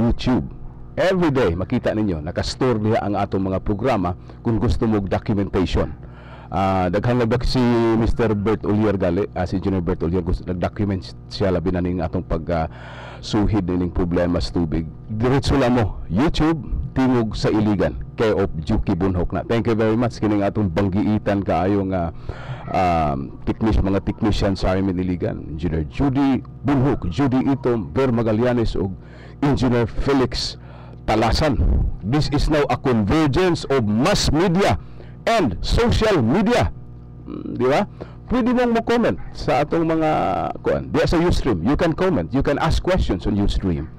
YouTube. Every day makita ninyo naka-store diha ang atong mga programa kung gusto mo documentation. Daghan lang si Mr. Bert Olier gali, si Engineer Bert Olier, nag-document siya labi na ning atong suhid ning problema sa tubig. Diretso lang mo YouTube Tingog sa Iligan kay of Juki Bunhok na. Thank you very much kining atong banggiitan kaayong mga technician sa amin Iligan, Engineer Judy Bunhok, Judy Itom, Ber Magallanes ug Engineer Felix Talasan. This is now a convergence of mass media and social media. Di ba? Pwede mong mo-comment sa atong mga kuan. Diya sa Ustream, you can comment, you can ask questions on Ustream.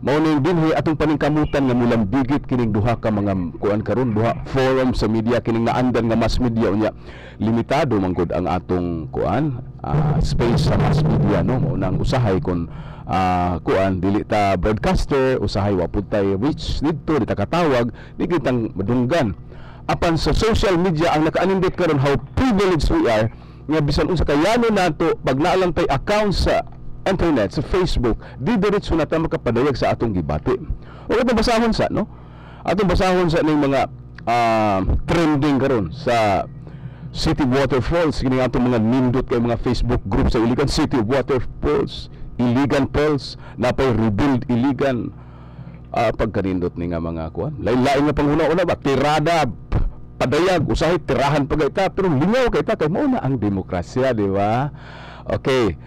Mao ning dinhi atong paningkamutan nga mulambigit kining duha ka mga kuan karon, duha forum sa media kining naandan nga mass media unya. Limitado man gud ang atong kuan space sa mass media, no. Mao nang usahay kon kuan dili ta broadcaster, usahay wa pud tay reach didto di ta katawag, di kitang madunggan. Apan sa social media ang nakaanindot karon how privileged we are nga bisan unsa kayano nato pag naalang tay account sa internet, sa Facebook, di diretso na ta makapadayag sa atong gibati. O atong basahon sa, no? Atong basahon sa ning mga trending karon sa City Waterfalls, kini atong mga nindot kay mga Facebook group sa Iligan, City Waterfalls, Iligan Falls, napay Rebuild Iligan. Pagkanindot ni nga mga kuan. Lain-lain nga panghuna-una ba tirada padayag usahay tirahan pa kita pero lingaw kay ta kay mao na ang demokrasya, di ba? Okay.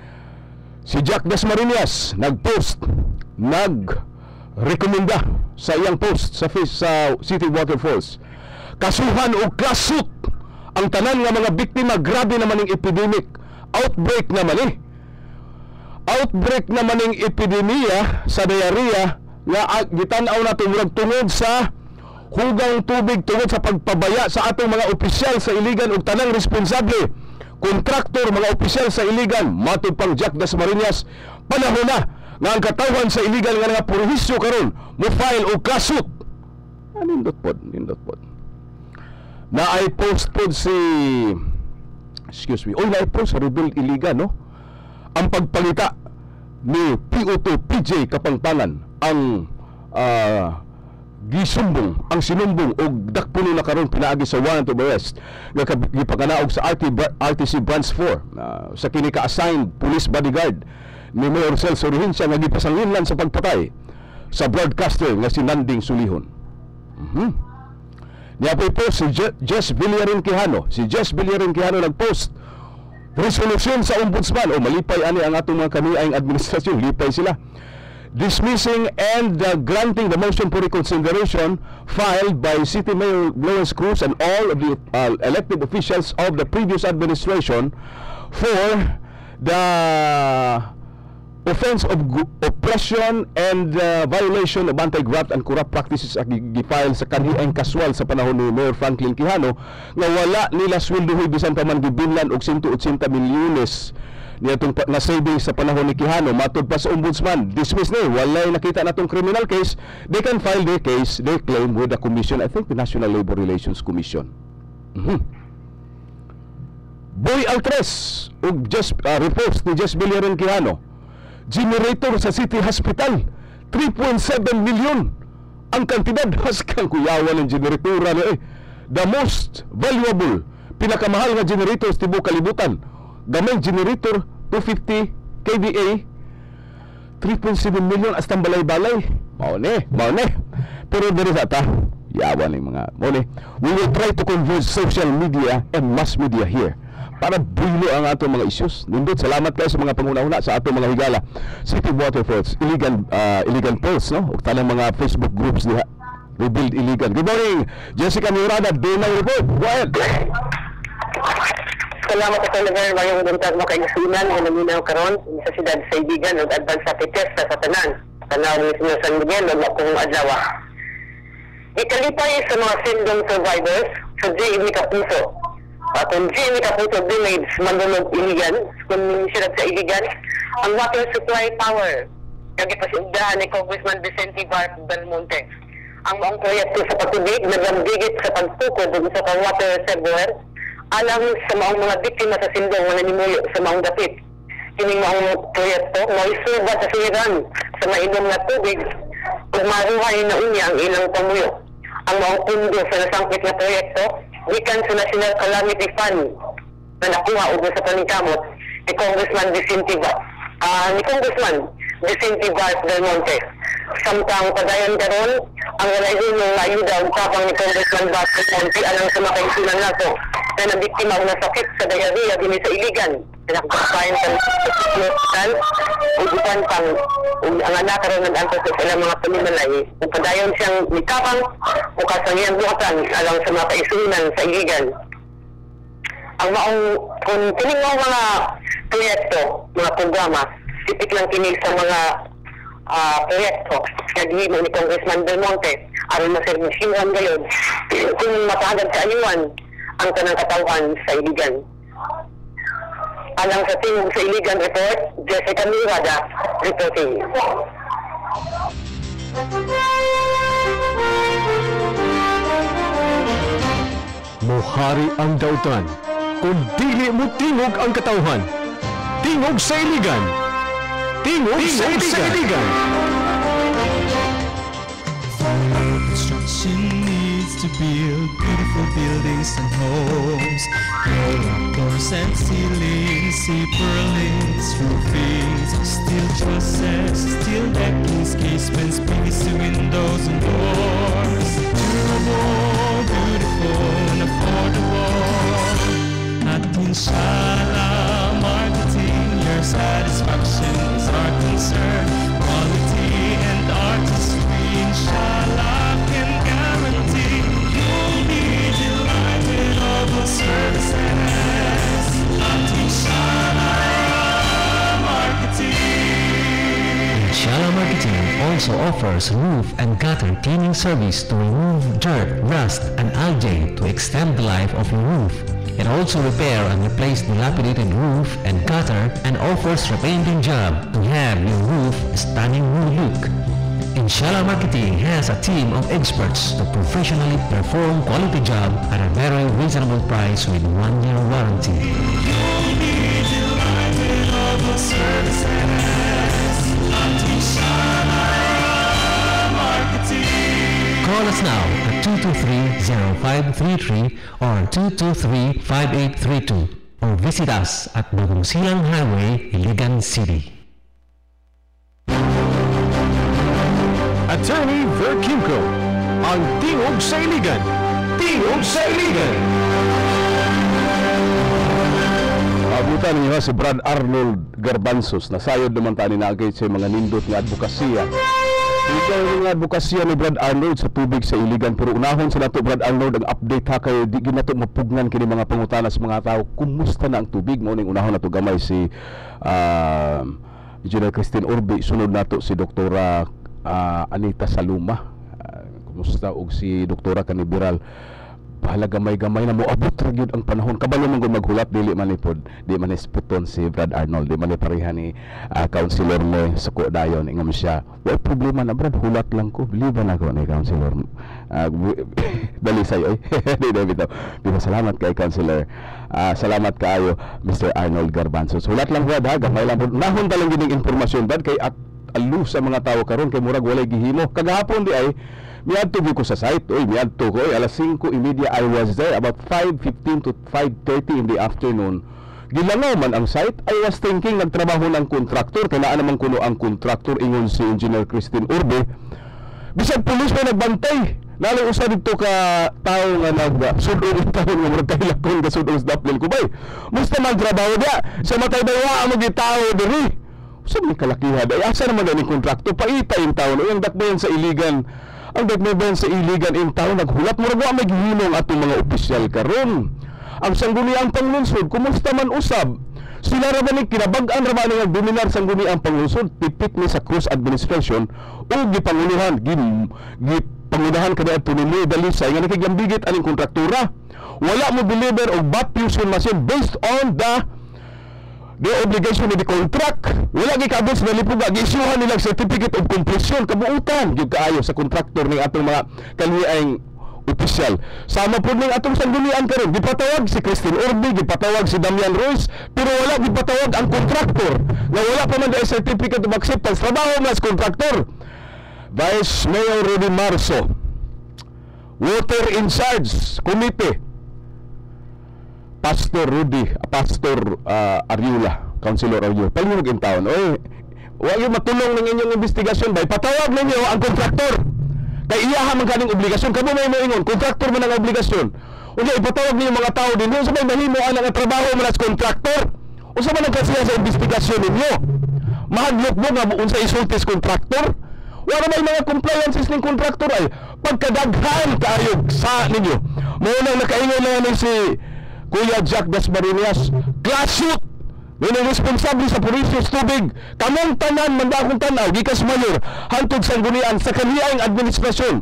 Si Jack Dasmariñas nag-post, nag-rekomenda sa iyang post sa City Waterfalls. Kasuhan o klasut ang tanan nga mga biktima, grabe naman ang epidemic. Outbreak naman Outbreak naman ang epidemia sa diarrhea nga gitan-aw nato murag tungod sa hugang tubig, tungod sa pagpabaya sa atong mga opisyal sa Iligan ug tanang responsable kontraktor, mga opisyal sa Iligan. Matod pang Jack Dasmariñas, panahon na nga ang katawhan sa Iligan nga nga purhisyo karon mo file og kasut. Nindot pod na ay post pod si na post sa Rebuild Iligan, no? Ang pagpangita ni PO2 PJ Kapangpangan ang sinumbong og dakpuno na karon pinaagi sa warrant of arrest nga gipakanaog sa RTC Branch 4 sa kini ka-assigned police bodyguard ni Mayor Celso Rehencia nga gipasanginlan sa pagpatay sa broadcaster nga si Nanding Sulihon. Niya po si Jess Villarin Quijano. Si Jess Villarin Quijano nag-post resolusyon sa ombudsman. Malipay ani ang atong mga kaniayang administrasyon, lipay sila. Dismissing and granting the motion for reconsideration filed by City Mayor Lawrence Cruz and all of the elected officials of the previous administration for the offense of oppression and violation of anti-graft and corrupt practices gifile sa kanhiayang kaswal sa panahon ni Mayor Franklin Quijano nga wala nila sweldohoy bisan pa man gibinlan og 180 milyones nitong na savings sa panahon ni Quijano. Matod pa sa ombudsman, dismiss na walay nakita natong criminal case. They can file their case, they claim with the commission, I think the National Labor Relations Commission. Boy Altres og just repost ni Jess Villarin Quijano. Generator sa City Hospital 3.7 million ang kantidad. Haskang kuyawan ng generatora ni the most valuable, pinakamahal nga generator sa tibuok kalibutan. Gamay generator 250 kVA 3.7 million astang balay-balay. Mao ni. Pero diri sa ta yawan ng mga mao ni. We will try to converge social media and mass media here para bulo ang atong mga issues. Nindot, salamat kayo sa mga panguna-una sa atong mga higala. City Waterfalls, Iligan Pulse, no? O tanang mga Facebook groups diha. Rebuild Iligan. Good morning, Jessica Murada, Dunay Report. Go ahead. Salamat sa talagang mayong buntag mo kaigsunan na naminaw karon sa siyudad sa Iligan ug advance sa protesta sa tanan. Tanaw ni Sr. San Miguel ug akong adlaw. Ikalipay sa mga sindong survivors sa JME Kapuso. Kung JME Kapuso Village, Mandulog, Iligan, kung siyudad sa Iligan, ang water supply power kagipasigdahan ni Congressman Vicente Barb Belmonte. Ang maong proyekto sa patubig nagambigit sa pagtukod sa water reservoir alang sa maong mga biktima sa sindong na nanimuyo sa maong dapit. Kining maong proyekto maisubat sa sihiran sa mainom na tubig ug maruhay na unya ang ilang pamuyo. Ang maong pundo sa nasangkit na proyekto, gikan sa National Calamity Fund na nakuha o sa paningkamot ni Congressman Vicente Vaz del Monte. Samtang padayon karon ang walay ng ayuda ug tapang ni Congressman Vaz del Monte alang sa makaisunan nato na nabiktima og nasakit sa diarrhea dinhi sa Iligan. Pinakakain sa hospital ug uban pang ang anak karon nag-antos sa ilang mga panimalay ug padayon siyang mitapang o kasangian buhatan alang sa makaisunan sa Iligan. Ang maong kung kining mga proyekto, mga programa, tipik lang kini sa mga proyekto na gihimo ni Congressman Del Monte aron maserbisyuhan gayon kung mapahagad sa ayuan ang tanang katawhan sa Iligan. Alang sa tingog sa Iligan Report, Jessica Mirada, reporting. Mohari ang dautan, kung dili mo tingog ang katawhan. Tingog sa Iligan! Tingog sa Iligan! Construction needs to build beautiful buildings and homes. Doors and ceilings, see purlins, roofings, steel trusses, steel deckings, casements, PVC windows and doors. Durable, beautiful, and affordable. At Inshallah Marketing, your satisfaction is our concern. Quality and artistry, Inshallah can guarantee you'll be delighted of the services. At Inshallah Marketing. Inshallah Marketing also offers roof and gutter cleaning service to remove dirt, rust, and algae to extend the life of your roof. It also repair and replace dilapidated roof and gutter and offers repainting job to have your roof a stunning new look. Inshallah Marketing has a team of experts to professionally perform quality job at a very reasonable price with 1-year warranty. You'll be delighted of the services at Inshallah Marketing. Call us now at 223-0533 or 223-5832 or visit us at Bagong Silang Highway, Iligan City. Attorney Ver Kimco, ang Tingog sa Iligan. Tingog sa Iligan! Abutan niyo si Brad Arnold Garbanzos na sayod naman tani nagay sa mga nindot nga advokasya. Ikaw nga advokasya ni Brad Arnold sa tubig sa Iligan, pero unahon sa nato Brad Arnold ang update ha kay di ginato mapugnan kini mga pangutana sa mga tao kumusta na ang tubig mo ning unahon nato gamay si Engineer Christine Urbi, sunod nato si Doktora Anita Saluma, kumusta og si Doktora Caniberal. Bahala gamay-gamay na mo abot ra gyud ang panahon. Kabalo man gud maghulat dili man ipod, di man isputon si Brad Arnold, di man pareha ni councilor mo suko dayon ingam siya. Wa problema na Brad, hulat lang ko. Biliban ako ni councilor. Dali sayo di bitaw. Pero salamat kay councilor. Salamat kaayo Mr. Arnold Garbanzos. Hulat lang Brad ha, gamay lang. Nahon ta lang gining informasyon Brad kay alu sa mga tawo karon kay murag walay gihimo. Kagahapon di ay miadto ko sa site. Miadto ko alas 5:30 I was there about 5:15 to 5:30 in the afternoon. Gilangaw man ang site. I was thinking nagtrabaho ng contractor, kaya naa naman kuno ang contractor ingon si Engineer Christine Urbe. Bisag pulis pa nagbantay. Lalo usa dito ka tao nga nagsudong taon nga murag kahilakon ka sudong sa daplin ko bay. Musta man trabaho dia sa matay dawa mo gitao diri. Usa ni kalakihan ay asa naman ni contractor paita in taon ang dakbayan sa Iligan. Ang dagmaban sa Iligan in town naghulat mo ra may gihimong atong mga opisyal karon. Ang sangguniang panglungsod kumusta man usab? Sila ra ba ni kinabag-an ra ba ni dominar sangguniang panglungsod tipik ni sa Cruz administration o gipangunahan gipangunahan kada tunili dalisay nga nakigyambigit aning kontraktura. Wala mo deliver og baptism machine based on the obligation of the contract. Wala gikabot sa nalipuga, gi-issuehan nilang certificate of completion, kabuutan gyud kaayo sa kontraktor ning atong mga kaliyaing opisyal. Sama po ning atong sanggunian karon, gipatawag si Christine Urbi, gipatawag si Damian Royce, pero wala gipatawag ang kontraktor. Nga wala pa man dai certificate of acceptance, trabaho mas kontraktor. Vice Mayor Rudy Marso, Water in Charge Committee, Pastor Ariula, Councilor Ariula, palihog in town. Oy, huwag yung matulong ng inyong investigasyon ba? Patawag ninyo ang kontraktor. Kay iyaha man kaning obligasyon. Kamo may moingon, kontraktor man ang obligasyon. Unya ipatawag ninyo mga tao din. Sa may mahimo ang trabaho man as kontraktor. Usa man ang kasiya sa investigasyon ninyo. Mahadlok mo nga unsa isultis kontraktor. Wala may mga compliances ng kontraktor ay pagkadaghan kaayog sa ninyo. Mao nang nakaingon na ni si Kuya Jack Dasmariñas, class shoot! May responsable sa Purisios Tubig, kamong tanan, mandakong tanaw, gikas mayor, hantod sanggunian sa kaniyang administrasyon.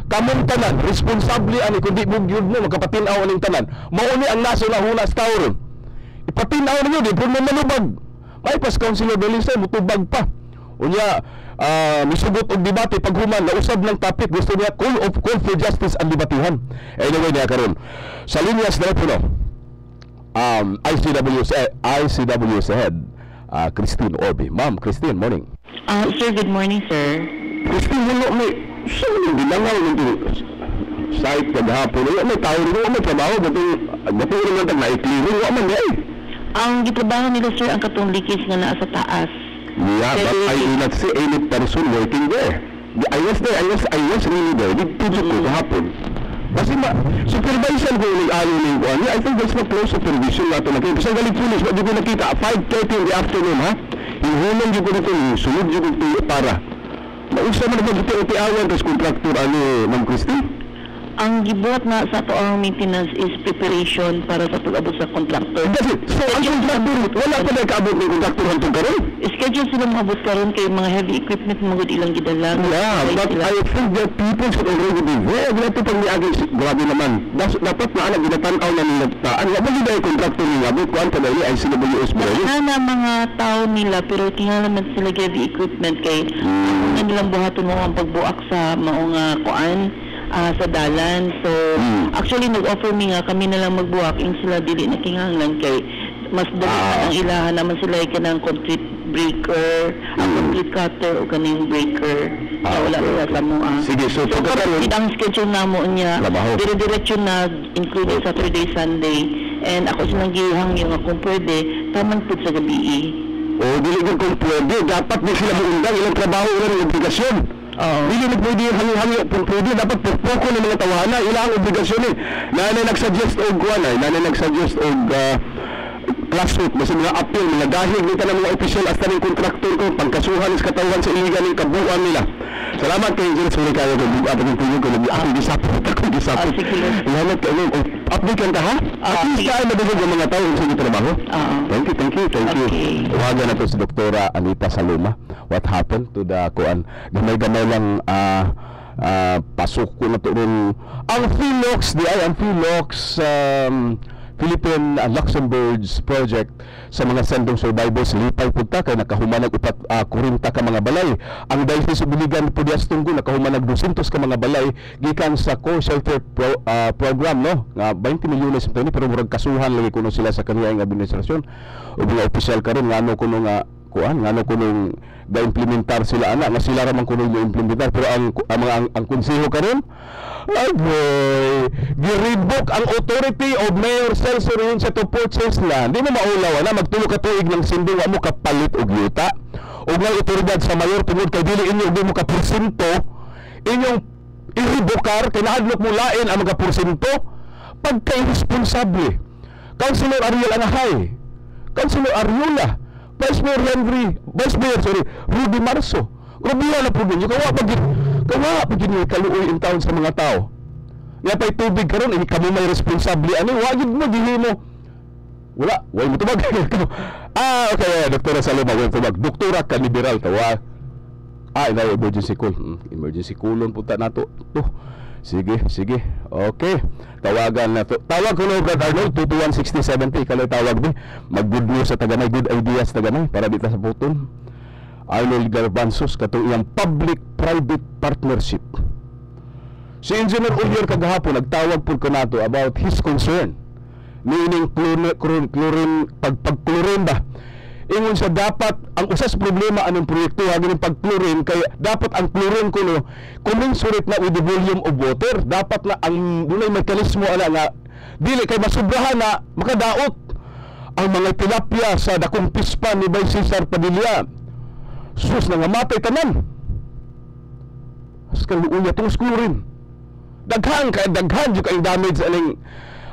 Kamong tanan, responsable ani, kundi bugyod mo, magkapatinaw aning tanan. Mauni ang naso na hunas tao. Ipatinaw ninyo, di po mo malubag. May pas Councilor Belisay, mutubag pa. Unya, misugot og debate paghuman na usab ng topic, gusto niya call for justice ang debatihan. Anyway niya karon. Sa linyas na po ICW's head, Christine Orbe. Ma'am, Christine, morning. Sir, good morning, sir. Christine, may saan yung bilangaw ng site paghapon? May tao rin, may trabaho, bato naman tag na-clearing, wala man niya eh. Ang gitrabaho nila, sir, ang katong leakage nga naa sa taas. Yeah, but I do not see any person working there. I was there, I was really there. Dito ko kahapon. Kasi supervision ko ulit ayaw ng kuhan. I think there's no close supervision nato nakita. Kasi galing pulis, wag ko nakita, 5:30 in the afternoon, ha? Hinulong ko na ito, sunod ko ito para. Mausa man naman ito awan kasi kontraktor, Ma'am Christine? Ang gibuhat na sa to ang maintenance is preparation para sa pag-abot sa kontraktor. Kasi, so ang kontraktor, wala pa na kaabot ng kontraktor hantong karon? Schedule sila maabot karon kay mga heavy equipment mga ilang gidalang. Yeah, but I think that people should already be there. Wala ito pang niagay, grabe naman. Dapat na alam, ginatanaw na nilagtaan. Wala nila yung kontraktor nila, abot ko ang tanay ay CWS mo. Sana mga tao nila, pero kinalaman sila heavy equipment kay kung nilang buhaton mo ang pagbuak sa mga kuan, sa dalan. So, actually, nag-offer mi nga kami na lang magbuwak yung sila dili na kinahanglan kay mas dali ang ilahan naman sila yung kanang concrete breaker, ang concrete cutter o kanang breaker. Wala nila sa mga. Sige, so kapag ang schedule na mo niya, dire-diretso na including Saturday, Sunday, and ako silang gihang yung kung pwede, tamang po sa gabi. O, dili kung pwede, dapat na sila buundang ilang trabaho, ilang obligasyon. Hindi na pwede yung hangi-hangi kung pwede, dapat pagpoko ng mga tawanan, ilang obligasyon eh. Nanay nagsuggest og nanay nagsuggest og classroom, basta mga appeal, mga dahil nito ng mga official hasta ng kontraktor ko, pagkasuhan sa katawan sa iligan ng kabuuan nila. Salamat kayo dyan sa mga kayo kung at ang tuyo ko, akong gisapot, Salamat kayo. Update ka ha? At least ka ay madugog ang mga tao sa mga trabaho. Thank you. Tawagan na to si Doktora Anita Saluma. What happened to the kuan? Gamay-gamay lang pasok ko na to rin. Ang Philox, Philippine Luxembourg's project sa mga sendong survivors lipay punta kay nakahumanag upat 40 ka mga balay. Ang Diocese of Iligan po dias tunggo nakahumanag 200 ka mga balay gikan sa co-shelter program no nga 20 milyones ito ni pero murag kasuhan lagi kuno sila sa kaniyang administrasyon o mga opisyal karon ngano kuno nga kuan ngano kuno ga-implementar sila ana nga sila ra man kuno implementar pero ang konseho karon ay boy, giribok ang authority of Mayor Celso Reynosa to purchase land. Di mo maulaw na magtulo ka tuig ng sinding wa mo kapalit og yuta. Og nga otoridad sa mayor tungod kay dili inyo di mo ka porsyento inyong iribokar kay nahadlok mo lain ang mga porsyento pagkay responsable. Councilor Ariel Anahay, Councilor Ariola, Vice Mayor Rudy Marso. Rubiya na po ninyo, kawa pag yun kaluoy in town sa mga tao. Nga pa'y tubig karon ini kamo may responsable. Wagid mo, dili mo. Wala mo tubag. Okay, Doktora Saluma, wala tubag. Doktora ka liberal, tawa. Ina emergency call. Emergency call punta na to. Sige. Okay. Tawagan na to. Tawag ko na Brad Arnold, 221-6070. Kaloy tawag di. Mag-good news sa Taganay, good ideas Taganay, para dito sa puton. Arnold Garbanzos katong iyang public-private partnership. Si Engineer Ulier kagahapon nagtawag po ko nato about his concern. Meaning chlorine ba? ingon sa dapat ang usas problema anong proyekto hagin pag-chlorine kay dapat ang chlorine kuno commensurate na with the volume of water. Dapat na ang dunay mekanismo ana nga dili kay masubrahan na makadaot ang mga tilapia sa dakong pispan ni Vice Cesar Padilla. Sus na nga matay tanan. As kaluuya tong chlorine. Daghan jud kay damage aning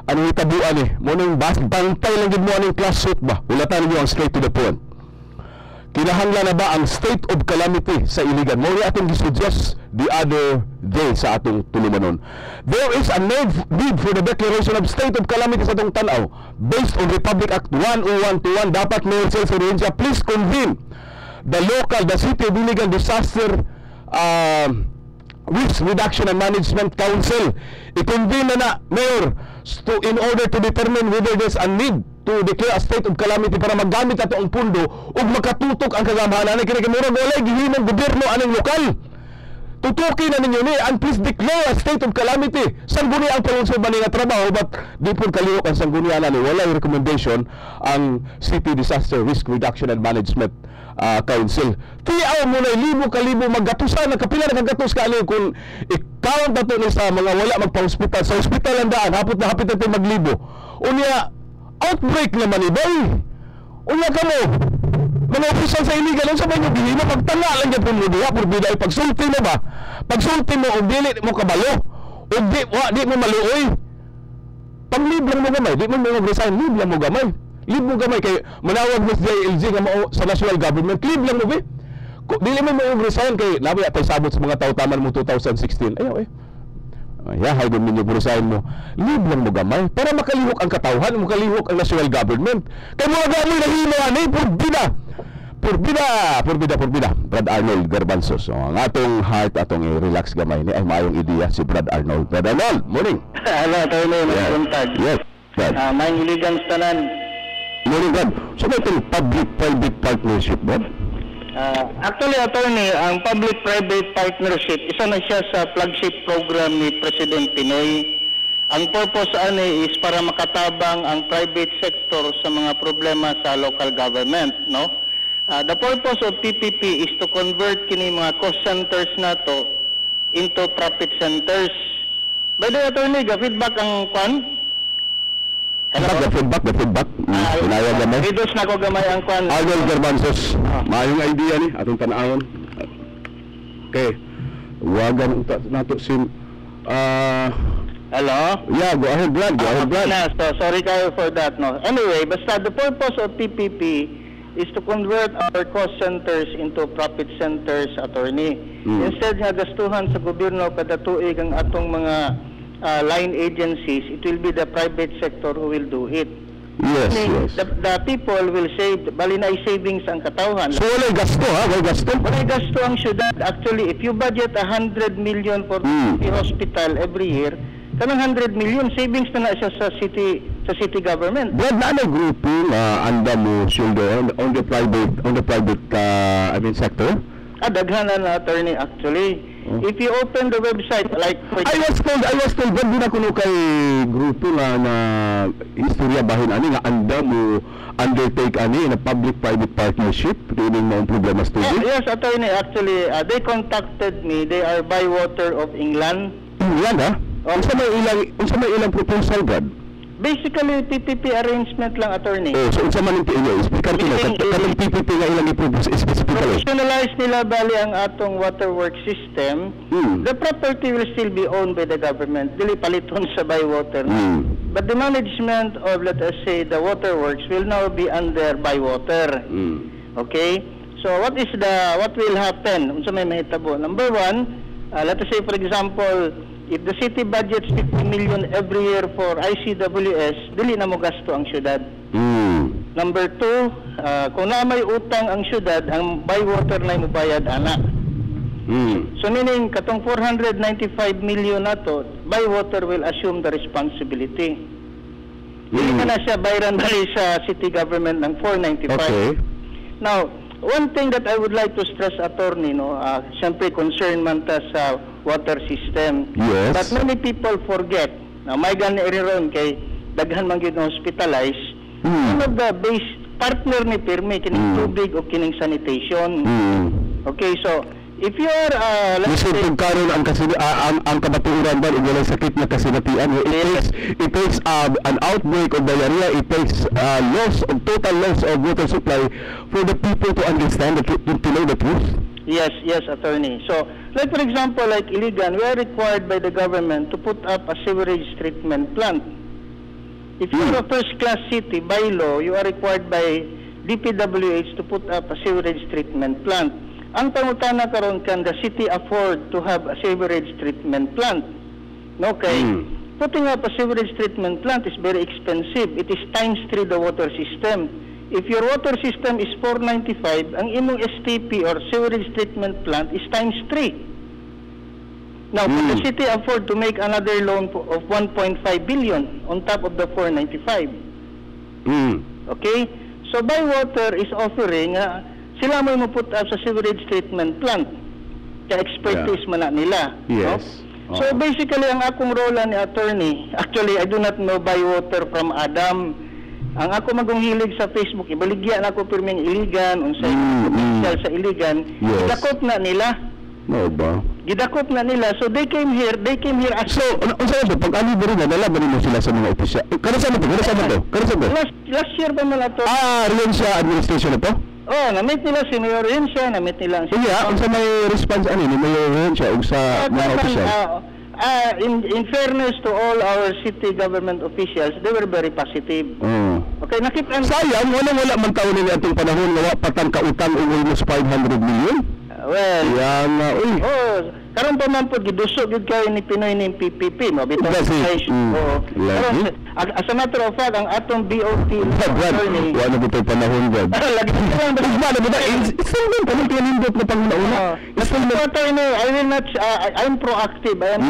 anong itabuan ni mo nang bantay lang gid mo aning class suit ba wala tayo ang straight to the point. Kinahanglan na ba ang state of calamity sa Iligan? Mo ni atong gisuggest the other day sa atong tulumanon. There is a need for the declaration of state of calamity sa atong tanaw based on Republic Act 10121. Dapat Mayor Celso Regencia please convene the city of Iligan disaster Risk Reduction and Management Council. I-convene na Mayor, in order to determine whether there's a need to declare a state of calamity para maggamit ato ang pundo ug makatutok ang kagamahanan ni kini murag walay gihimong gobyerno aning lokal. Tutukin na ninyo ni and please declare a state of calamity. Sangguni ang palunsod ba nga trabaho but di po kalihok ang sangguni ana ni walay recommendation ang City Disaster Risk Reduction and Management Council. Tiyaw mo na libo kalibo maggatusan kapila na kagatus ka kung i-count nato ni sa mga wala magpa-hospital sa hospital ang daan hapot na hapit natin maglibo. Unya outbreak naman ibay. Unya ka mo mga opisyal sa Iligan sa banyo gihimo pagtanga lang gyud mo diha por biday pagsulti mo ba pagsulti mo og dili mo kabalo og di mo maluoy panglib lang mo gamay di mo resign lib lang mo gamay kay manawag mo sa JLG nga mao sa national government lib lang mo be dili mo resign kay labi atay sabot sa mga taw-taman mo 2016 ayaw hay gud ninyo resign mo lib lang mo gamay para makalihok ang katawhan makalihok ang national government kay mo gamay nahimo ani Purbida Brad Arnold Garbanzo. So ang atong heart atong relax gamay ni ay maayong ideya si Brad Arnold. Brad Arnold, morning. Hello, Attorney, magbuntag. Yes, Brad. May Iligan tanan. Morning, Brad. So ba itong public-private partnership, Brad? Actually, Attorney, ang public-private partnership, isa na siya sa flagship program ni President Pinoy. Ang purpose ani is para makatabang ang private sector sa mga problema sa local government, no? The purpose of PPP is to convert kini mga cost centers nato into profit centers. By the way, Attorney, feedback ang kwan? The feedback. Inayag gamay. Reduce na ko gamay ang kwan. Arnold Garbanzos. Maayong idea ni atong tan-awon. Okay. Wagan nato sim Hello? Yeah, go ahead, Brad. So, sorry kayo for that, no? Anyway, basta the purpose of PPP is to convert our cost centers into profit centers, Attorney. Instead nga gastuhan sa gobyerno kada tuig ang atong mga line agencies, it will be the private sector who will do it. Yes. The people will save, bali na savings ang katawhan. So walay gasto Walay gasto ang syudad. Actually, if you budget 100 million for the hospital every year, kanang 100 million savings na siya sa city government. Brad, na grupo anda mo shoulder on the private sector? Daghan na, Attorney, actually. If you open the website, like I was told din na kuno kay grupo na istorya bahin ani nga anda mo undertake ani na public-private partnership during mga problema study. Yes, Attorney, actually they contacted me. They are Bywater of England. England, ha? Unsa may ilang proposal, Brad? Basically, PPP arrangement lang, Attorney. So unsa man ito inyo? Speaker ko na kanang PPP nga ilang i-propose specifically. Professionalize nila bali ang atong waterworks system. The property will still be owned by the government. Dili paliton sa Bywater. But the management of, let us say, the waterworks will now be under Bywater. Okay? So what will happen? Unsa may mahitabo? Number one, let us say, for example, if the city budgets 50 million every year for ICWS, dili na mo gasto ang syudad. Number two, kung na may utang ang syudad, ang Bywater na mo bayad ana. So meaning, katong 495 million na to, Bywater will assume the responsibility. Dili na siya bayran bali sa city government ng 495. Okay. Now, one thing that I would like to stress, Attorney, siyempre concern man ta sa water system. Yes. But many people forget. Now, may gani ron kay daghan man gyud hospitalized. One of the partner ni pirmi kining tubig o kining sanitation. Okay, so if you are let's Lisod say kung karon ang kabaturan ba ug walay sakit na kasinatian, it takes an outbreak of diarrhea, it takes total loss of water supply for the people to understand to know the truth. Yes, attorney. So, like for example, like Iligan, we are required by the government to put up a sewerage treatment plant. If you are a first-class city, by law, you are required by DPWH to put up a sewerage treatment plant. Ang pangutana karon, can the city afford to have a sewerage treatment plant? Okay. Putting up a sewerage treatment plant is very expensive. It is times 3 the water system. If your water system is 495, ang imong STP or sewerage treatment plant is times 3. Now, can the city afford to make another loan of 1.5 billion on top of the 495? Okay? So, Bywater is offering, sila mo put up sa sewerage treatment plant. Kaya expertise man na nila. Yes. No? So, basically, ang akong role ni attorney, actually, I do not know Bywater from Adam. Ang ako magunghilig sa Facebook, ibaligyan ako pirming Iligan, unsay official sa Iligan, gidakop na nila. No ba? Gidakop na nila. So they came here as So, unsa ba pag ani diri na nalaban nimo sila sa mga opisyal? Kada sa to? last year pa man ato. Riyan siya administration na to? Oh, na-meet nila si Mayor Hensha, na-meet nila si Unsa may response ani ni Mayor Hensha ug sa mga opisyal? In fairness to all our city government officials, they were very positive. Okay, nakita sayang wala man taon ni atong panahon nga patang kautang og almost 500 million. Well, karon pa man po gidusog gid kay ni Pinoy ni PPP, no? Bitaw as a matter of fact, ang atong BOT wala mo tayo panahon gud. Lagi lang ba installment pa nito nindot na panguna. I will not I'm proactive. I am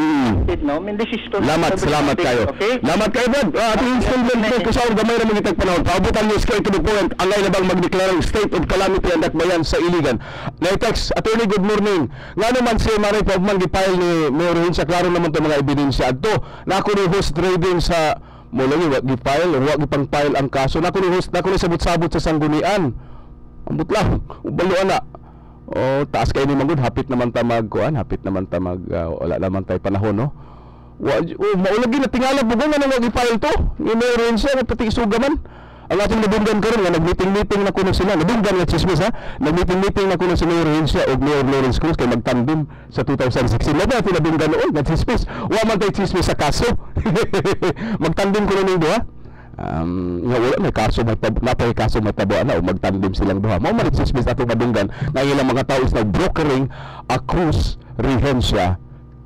proactive, no? I mean, this is to Salamat kayo. Okay? Salamat kayo, Brad. Ating installment po kusaw gamay ra magitag panahon. Paabutan niyo straight to the point. Angay na bang magdeklara ng state of calamity ang dakbayan sa Iligan. Next, attorney, good morning. Nga naman si Maray Pagman gipile ni Mayor Hensha, klaro naman ito mga ebidensya adto. Nako ni host trading sa mula ni wag gipile o wag gipang file ang kaso. Nako ni sabot-sabot sa sanggunian. Ambot lang, ubalo na. Taas kayo ni Manggod, hapit naman ta wala naman tayo panahon, no? Maulagi na tingala bugo nga nang wag i-file to. Ni Mayor Hensha nga pati isugaman. Ang ating nabunggan karon nga nag-meeting na kuno sila. Nabunggan nga chismis ha. Nag-meeting na kuno si Mayor Hensha ug Mayor Lawrence Cruz kay magtandem sa 2016. Natin nabunggan noon, nag-chismis. Wa man tay chismis sa kaso. Magtandem kuno ning duha. Nga wala may kaso matabuan na o magtandem silang duha. Mao man chismis ato nabunggan nga ilang mga tao is nag-brokering a Cruz Rehencia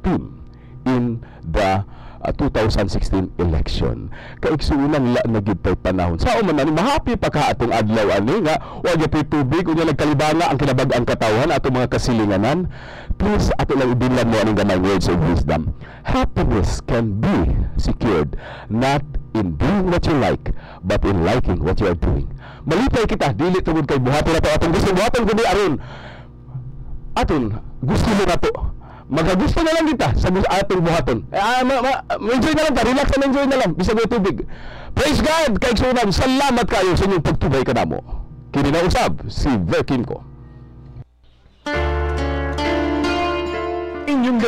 team in the 2016 election. Kaigsuunan nagid tay panahon. Sao man ani mahapi pa ka atong adlaw ani nga wa gyud tubig unya nagkalibanga ang kinabag-ang katawhan ato mga kasilinganan. Please ato lang ibinlan mo aning gamay words of wisdom. Happiness can be secured not in doing what you like but in liking what you are doing. Malipay kita dili tungod kay buhaton ato atong gusto buhaton kundi aron aton gusto mo nato. Magagusto na lang kita sa atong buhaton. Enjoy na lang ta, relax and enjoy na lang bisag mo tubig. Praise God, kay sunan. Salamat kayo sa inyong pagtubay kanamo. Kini na usab si Verkin ko. Inyong